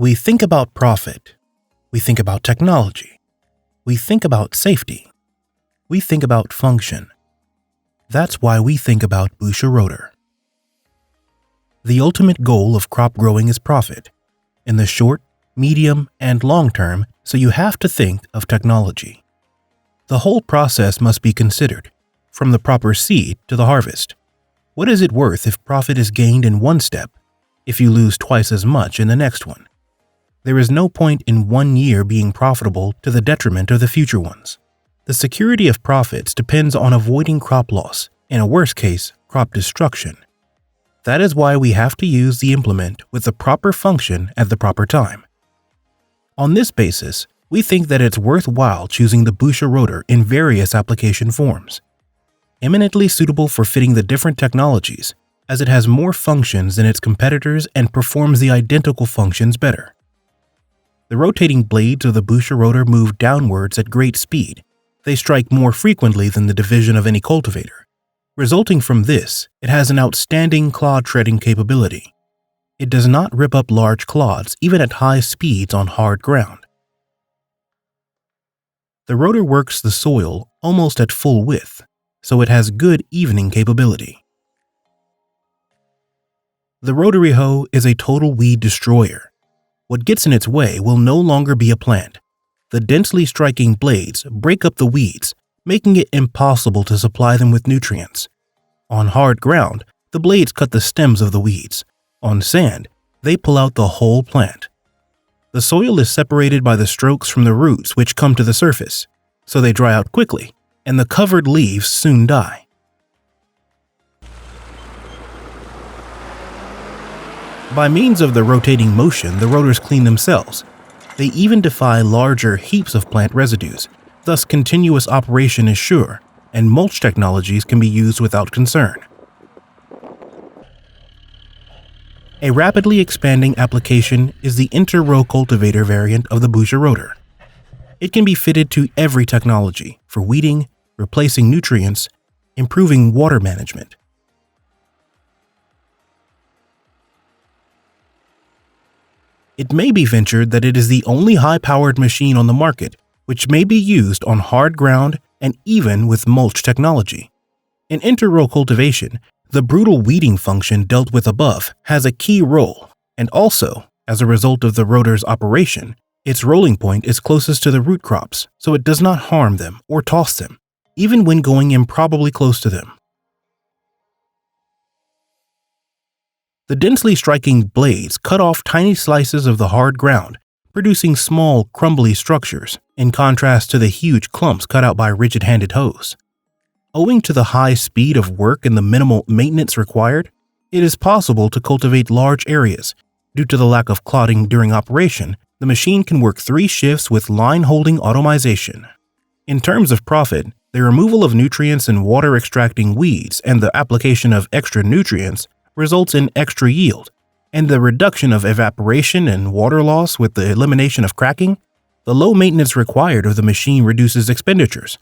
We think about profit. We think about technology. We think about safety. We think about function. That's why we think about Busa Rotor. The ultimate goal of crop growing is profit, in the short, medium, and long term, so you have to think of technology. The whole process must be considered, from the proper seed to the harvest. What is it worth if profit is gained in one step, if you lose twice as much in the next one? There is no point in one year being profitable to the detriment of the future ones. The security of profits depends on avoiding crop loss, in a worst case, crop destruction. That is why we have to use the implement with the proper function at the proper time. On this basis, we think that it's worthwhile choosing the Busa Rotor in various application forms. Eminently suitable for fitting the different technologies, as it has more functions than its competitors and performs the identical functions better. The rotating blades of the Busa Rotor move downwards at great speed. They strike more frequently than the division of any cultivator. Resulting from this, it has an outstanding clod treading capability. It does not rip up large clods even at high speeds on hard ground. The rotor works the soil almost at full width, so it has good evening capability. The rotary hoe is a total weed destroyer. What gets in its way will no longer be a plant. The densely striking blades break up the weeds, making it impossible to supply them with nutrients. On hard ground, the blades cut the stems of the weeds. On sand, they pull out the whole plant. The soil is separated by the strokes from the roots which come to the surface, so they dry out quickly, and the covered leaves soon die. By means of the rotating motion, the rotors clean themselves. They even defy larger heaps of plant residues, thus continuous operation is sure, and mulch technologies can be used without concern. A rapidly expanding application is the inter-row cultivator variant of the Busa Rotor. It can be fitted to every technology for weeding, replacing nutrients, improving water management. It may be ventured that it is the only high-powered machine on the market which may be used on hard ground and even with mulch technology. In inter-row cultivation, the brutal weeding function dealt with above has a key role, and also, as a result of the rotor's operation, its rolling point is closest to the root crops, so it does not harm them or toss them, even when going improbably close to them. The densely striking blades cut off tiny slices of the hard ground, producing small, crumbly structures, in contrast to the huge clumps cut out by rigid-handed hoes. Owing to the high speed of work and the minimal maintenance required, it is possible to cultivate large areas. Due to the lack of clodding during operation, the machine can work 3 shifts with line-holding automation. In terms of profit, the removal of nutrients and water-extracting weeds and the application of extra nutrients results in extra yield, and the reduction of evaporation and water loss with the elimination of cracking. The low maintenance required of the machine reduces expenditures.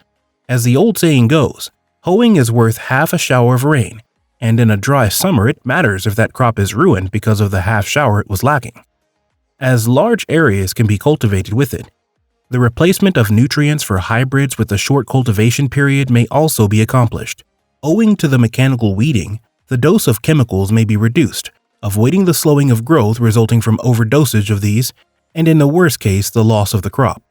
As the old saying goes, hoeing is worth half a shower of rain, and in a dry summer it matters if that crop is ruined because of the half shower it was lacking. As large areas can be cultivated with it, the replacement of nutrients for hybrids with a short cultivation period may also be accomplished. Owing to the mechanical weeding, the dose of chemicals may be reduced, avoiding the slowing of growth resulting from overdosage of these, and in the worst case, the loss of the crop.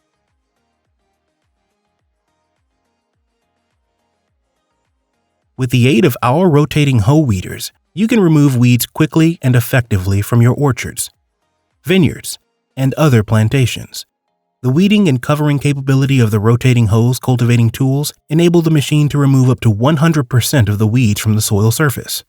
With the aid of our rotating hoe weeders, you can remove weeds quickly and effectively from your orchards, vineyards, and other plantations. The weeding and covering capability of the rotating hoes cultivating tools enable the machine to remove up to 100% of the weeds from the soil surface.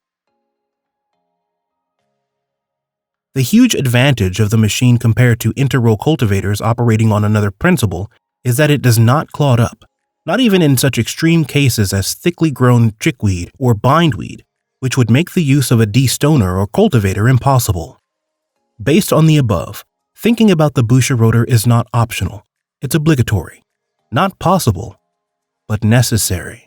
The huge advantage of the machine compared to inter-row cultivators operating on another principle is that it does not clod up, not even in such extreme cases as thickly grown chickweed or bindweed, which would make the use of a destoner or cultivator impossible. Based on the above, thinking about the Busa Rotor is not optional, it's obligatory, not possible, but necessary.